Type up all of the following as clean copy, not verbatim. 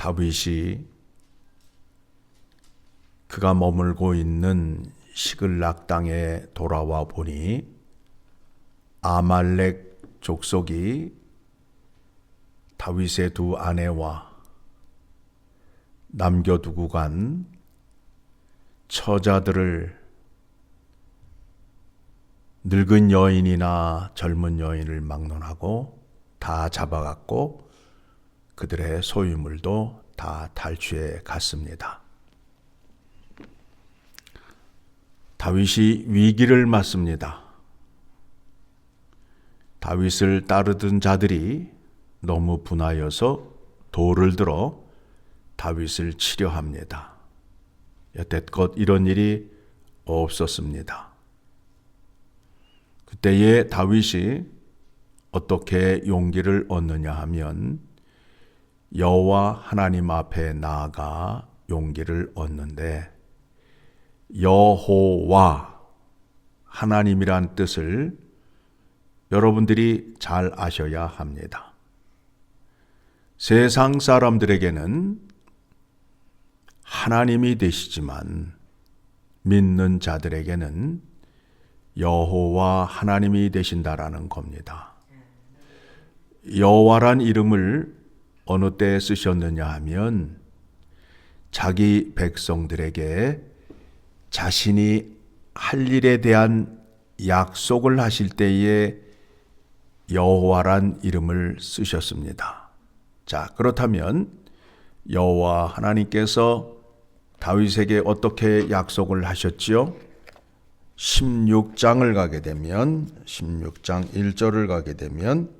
다윗이 그가 머물고 있는 시글락 땅에 돌아와 보니 아말렉 족속이 다윗의 두 아내와 남겨두고 간 처자들을 늙은 여인이나 젊은 여인을 막론하고 다 잡아갔고 그들의 소유물도 다 탈취해 갔습니다. 다윗이 위기를 맞습니다. 다윗을 따르던 자들이 너무 분하여서 돌을 들어 다윗을 치려 합니다. 여태껏 이런 일이 없었습니다. 그때에 다윗이 어떻게 용기를 얻느냐 하면 여호와 하나님 앞에 나아가 용기를 얻는데, 여호와 하나님이란 뜻을 여러분들이 잘 아셔야 합니다. 세상 사람들에게는 하나님이 되시지만 믿는 자들에게는 여호와 하나님이 되신다라는 겁니다. 여호와란 이름을 어느 때 쓰셨느냐 하면 자기 백성들에게 자신이 할 일에 대한 약속을 하실 때에 여호와란 이름을 쓰셨습니다. 자, 그렇다면 여호와 하나님께서 다윗에게 어떻게 약속을 하셨지요? 16장을 가게 되면 16장 1절을 가게 되면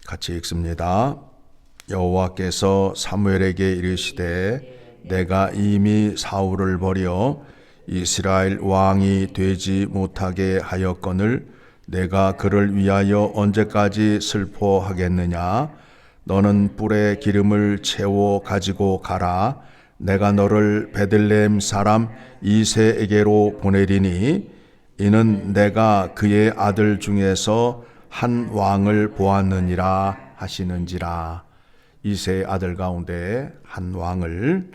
같이 읽습니다. 여호와께서 사무엘에게 이르시되 내가 이미 사울을 버려 이스라엘 왕이 되지 못하게 하였거늘 내가 그를 위하여 언제까지 슬퍼하겠느냐? 너는 뿔에 기름을 채워 가지고 가라. 내가 너를 베들레헴 사람 이새에게로 보내리니 이는 내가 그의 아들 중에서 한 왕을 보았느니라 하시는지라. 이새의 아들 가운데 한 왕을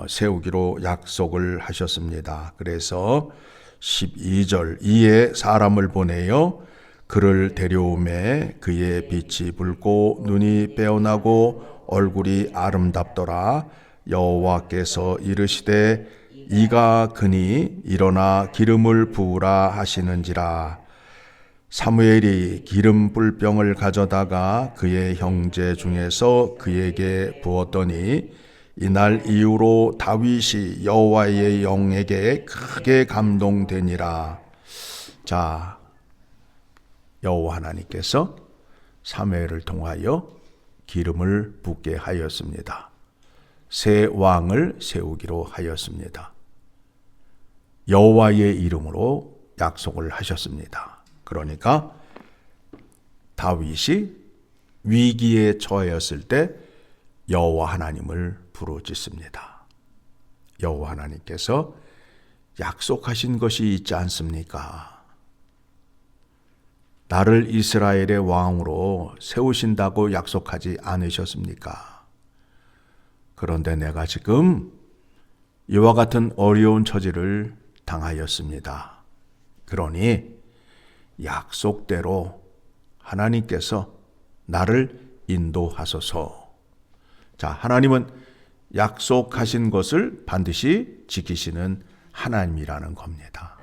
세우기로 약속을 하셨습니다. 그래서 12절 이에 사람을 보내어 그를 데려오매 그의 빛이 붉고 눈이 빼어나고 얼굴이 아름답더라. 여호와께서 이르시되 이가 그니 일어나 기름을 부으라 하시는지라. 사무엘이 기름 뿔병을 가져다가 그의 형제 중에서 그에게 부었더니 이날 이후로 다윗이 여호와의 영에게 크게 감동되니라. 자, 여호와 하나님께서 사무엘을 통하여 기름을 붓게 하였습니다. 새 왕을 세우기로 하였습니다. 여호와의 이름으로 약속을 하셨습니다. 그러니까 다윗이 위기에 처하였을 때 여호와 하나님을 부르짖습니다. 여호와 하나님께서 약속하신 것이 있지 않습니까? 나를 이스라엘의 왕으로 세우신다고 약속하지 않으셨습니까? 그런데 내가 지금 이와 같은 어려운 처지를 당하였습니다. 그러니 약속대로 하나님께서 나를 인도하소서. 자, 하나님은 약속하신 것을 반드시 지키시는 하나님이라는 겁니다.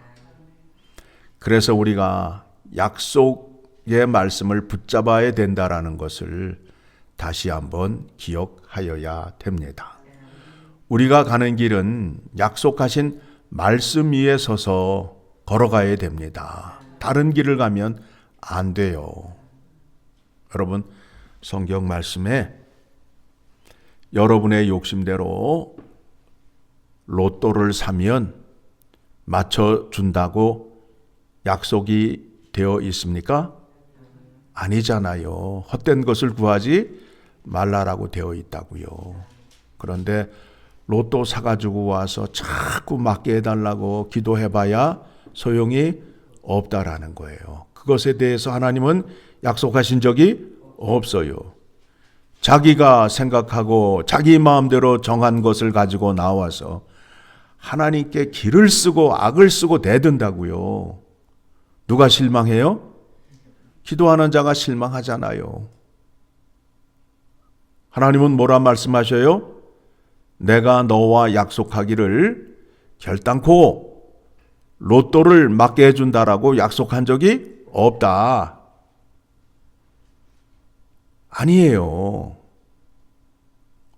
그래서 우리가 약속의 말씀을 붙잡아야 된다라는 것을 다시 한번 기억하여야 됩니다. 우리가 가는 길은 약속하신 말씀 위에 서서 걸어가야 됩니다. 다른 길을 가면 안 돼요. 여러분, 성경 말씀에 여러분의 욕심대로 로또를 사면 맞춰준다고 약속이 되어 있습니까? 아니잖아요. 헛된 것을 구하지 말라라고 되어 있다고요. 그런데 로또 사가지고 와서 자꾸 맞게 해달라고 기도해봐야 소용이 없다라는 거예요. 그것에 대해서 하나님은 약속하신 적이 없어요. 자기가 생각하고 자기 마음대로 정한 것을 가지고 나와서 하나님께 길을 쓰고 악을 쓰고 대든다고요. 누가 실망해요? 기도하는 자가 실망하잖아요. 하나님은 뭐라 말씀하셔요? 내가 너와 약속하기를 결단코 로또를 맞게 해준다라고 약속한 적이 없다. 아니에요.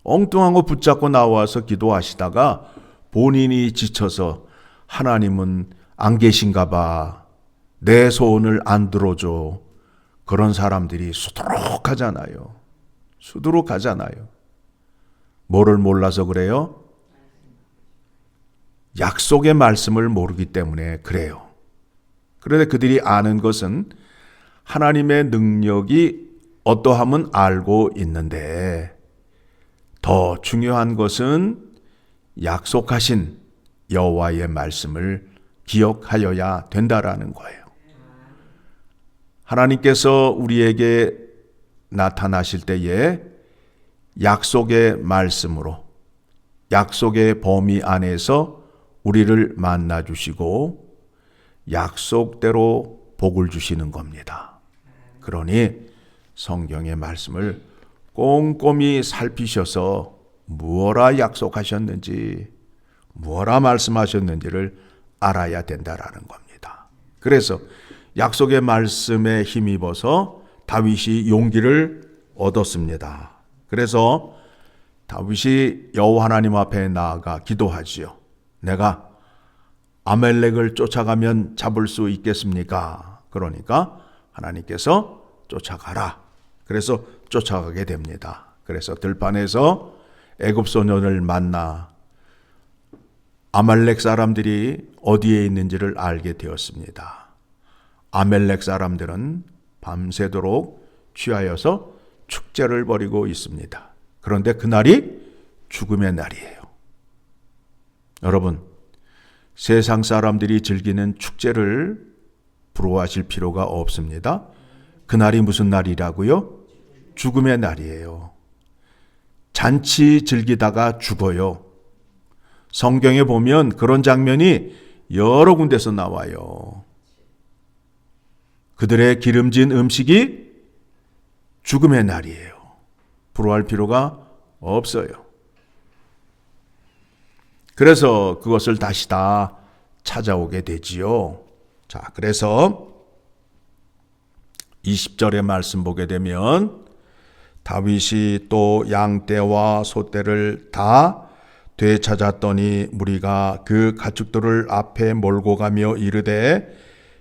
엉뚱한 거 붙잡고 나와서 기도하시다가 본인이 지쳐서 하나님은 안 계신가 봐. 내 소원을 안 들어줘. 그런 사람들이 수두룩하잖아요. 수두룩하잖아요. 뭐를 몰라서 그래요? 약속의 말씀을 모르기 때문에 그래요. 그런데 그들이 아는 것은 하나님의 능력이 어떠함은 알고 있는데 더 중요한 것은 약속하신 여호와의 말씀을 기억하여야 된다라는 거예요. 하나님께서 우리에게 나타나실 때에 약속의 말씀으로 약속의 범위 안에서 우리를 만나 주시고 약속대로 복을 주시는 겁니다. 그러니 성경의 말씀을 꼼꼼히 살피셔서 무엇라 약속하셨는지, 무엇라 말씀하셨는지를 알아야 된다라는 겁니다. 그래서 약속의 말씀에 힘입어서 다윗이 용기를 얻었습니다. 그래서 다윗이 여호와 하나님 앞에 나아가 기도하지요. 내가 아멜렉을 쫓아가면 잡을 수 있겠습니까? 그러니까 하나님께서 쫓아가라. 그래서 쫓아가게 됩니다. 그래서 들판에서 애굽 소년을 만나 아말렉 사람들이 어디에 있는지를 알게 되었습니다. 아멜렉 사람들은 밤새도록 취하여서 축제를 벌이고 있습니다. 그런데 그날이 죽음의 날이에요. 여러분, 세상 사람들이 즐기는 축제를 부러워하실 필요가 없습니다. 그날이 무슨 날이라고요? 죽음의 날이에요. 잔치 즐기다가 죽어요. 성경에 보면 그런 장면이 여러 군데서 나와요. 그들의 기름진 음식이 죽음의 날이에요. 부러워할 필요가 없어요. 그래서 그것을 다시 다 찾아오게 되지요. 자, 그래서 20절의 말씀 보게 되면 다윗이 또 양떼와 소떼를 다 되찾았더니 무리가 그 가축들을 앞에 몰고 가며 이르되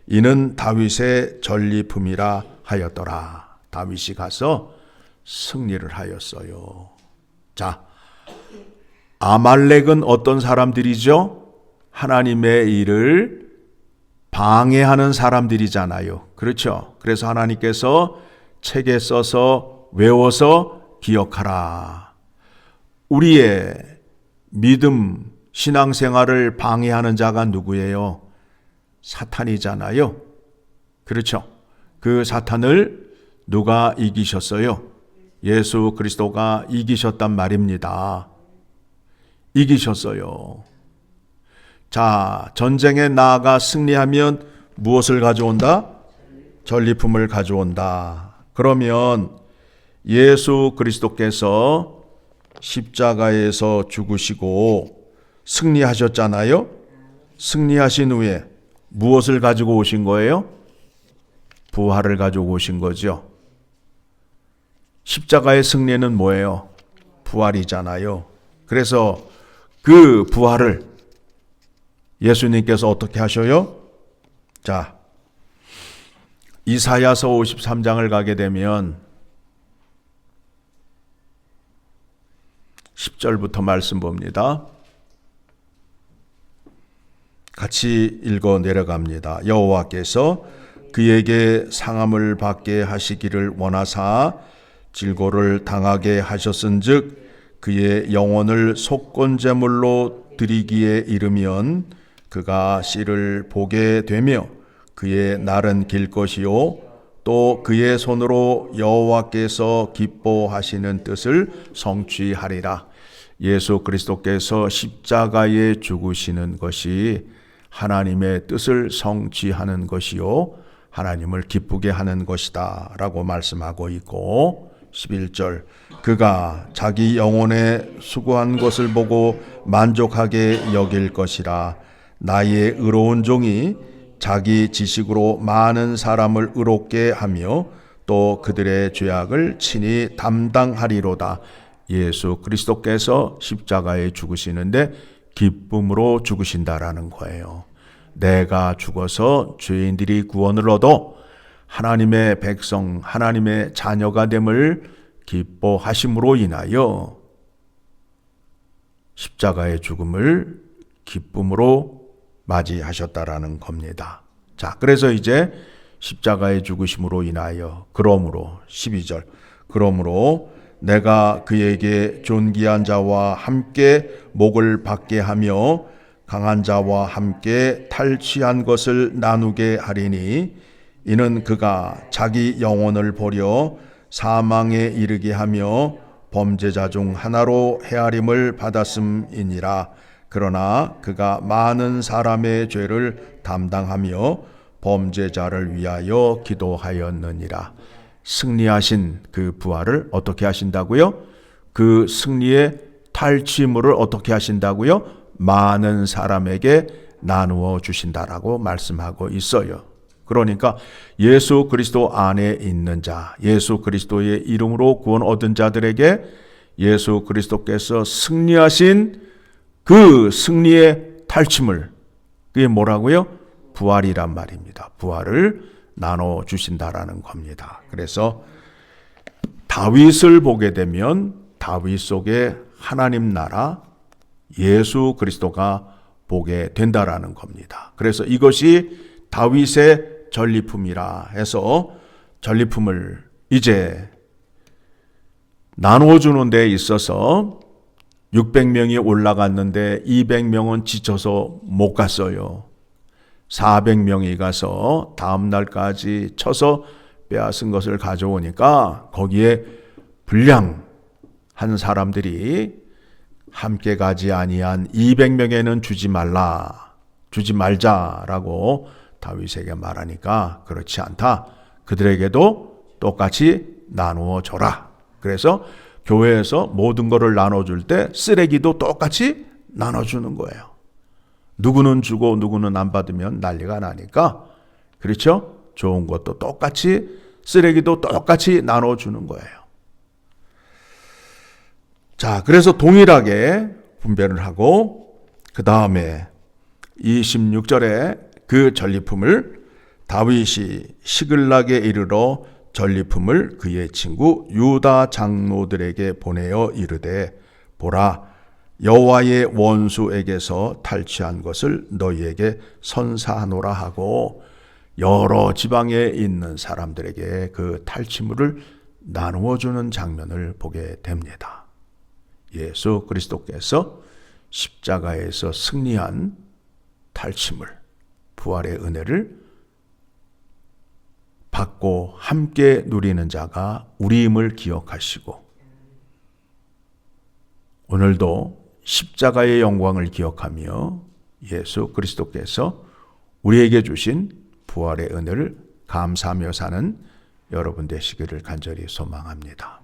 이는 다윗의 전리품이라 하였더라. 다윗이 가서 승리를 하였어요. 자, 아말렉은 어떤 사람들이죠? 하나님의 일을 방해하는 사람들이잖아요. 그렇죠? 그래서 하나님께서 책에 써서 외워서 기억하라. 우리의 믿음, 신앙생활을 방해하는 자가 누구예요? 사탄이잖아요. 그렇죠? 그 사탄을 누가 이기셨어요? 예수 그리스도가 이기셨단 말입니다. 이기셨어요. 자, 전쟁에 나아가 승리하면 무엇을 가져온다? 전리품을 가져온다. 그러면 예수 그리스도께서 십자가에서 죽으시고 승리하셨잖아요. 승리하신 후에 무엇을 가지고 오신 거예요? 부활을 가지고 오신 거죠. 십자가의 승리는 뭐예요? 부활이잖아요. 그래서 그 부활을 예수님께서 어떻게 하셔요? 자, 이사야서 53장을 가게 되면 10절부터 말씀 봅니다. 같이 읽어 내려갑니다. 여호와께서 그에게 상함을 받게 하시기를 원하사 질고를 당하게 하셨은즉 그의 영혼을 속건제물로 드리기에 이르면 그가 씨를 보게 되며 그의 날은 길 것이요 또 그의 손으로 여호와께서 기뻐하시는 뜻을 성취하리라. 예수 그리스도께서 십자가에 죽으시는 것이 하나님의 뜻을 성취하는 것이요 하나님을 기쁘게 하는 것이다 라고 말씀하고 있고, 11절 그가 자기 영혼에 수고한 것을 보고 만족하게 여길 것이라. 나의 의로운 종이 자기 지식으로 많은 사람을 의롭게 하며 또 그들의 죄악을 친히 담당하리로다. 예수 그리스도께서 십자가에 죽으시는데 기쁨으로 죽으신다라는 거예요. 내가 죽어서 죄인들이 구원을 얻어 하나님의 백성, 하나님의 자녀가 됨을 기뻐하심으로 인하여 십자가의 죽음을 기쁨으로 맞이하셨다라는 겁니다. 자, 그래서 이제 십자가의 죽으심으로 인하여 그러므로 12절 그러므로 내가 그에게 존귀한 자와 함께 목을 받게 하며 강한 자와 함께 탈취한 것을 나누게 하리니 이는 그가 자기 영혼을 버려 사망에 이르게 하며 범죄자 중 하나로 헤아림을 받았음이니라. 그러나 그가 많은 사람의 죄를 담당하며 범죄자를 위하여 기도하였느니라. 승리하신 그 부활을 어떻게 하신다고요? 그 승리의 탈취물을 어떻게 하신다고요? 많은 사람에게 나누어 주신다라고 말씀하고 있어요. 그러니까 예수 그리스도 안에 있는 자, 예수 그리스도의 이름으로 구원 얻은 자들에게 예수 그리스도께서 승리하신 그 승리의 탈취물, 그게 뭐라고요? 부활이란 말입니다. 부활을 나눠 주신다라는 겁니다. 그래서 다윗을 보게 되면 다윗 속에 하나님 나라 예수 그리스도가 보게 된다라는 겁니다. 그래서 이것이 다윗의 전리품이라 해서 전리품을 이제 나누어 주는 데 있어서 600명이 올라갔는데 200명은 지쳐서 못 갔어요. 400명이 가서 다음 날까지 쳐서 빼앗은 것을 가져오니까 거기에 불량한 사람들이 함께 가지 아니한 200명에는 주지 말자라고 다윗에게 말하니까 그렇지 않다. 그들에게도 똑같이 나누어 줘라. 그래서 교회에서 모든 것을 나눠줄 때 쓰레기도 똑같이 나눠주는 거예요. 누구는 주고 누구는 안 받으면 난리가 나니까, 그렇죠? 좋은 것도 똑같이, 쓰레기도 똑같이 나눠주는 거예요. 자, 그래서 동일하게 분배를 하고 그 다음에 26절에 그 전리품을 다윗이 시글락에 이르러 전리품을 그의 친구 유다 장로들에게 보내어 이르되 보라 여호와의 원수에게서 탈취한 것을 너희에게 선사하노라 하고 여러 지방에 있는 사람들에게 그 탈취물을 나누어 주는 장면을 보게 됩니다. 예수 그리스도께서 십자가에서 승리한 탈취물, 부활의 은혜를 받고 함께 누리는 자가 우리임을 기억하시고 오늘도 십자가의 영광을 기억하며 예수 그리스도께서 우리에게 주신 부활의 은혜를 감사하며 사는 여러분 되시기를 간절히 소망합니다.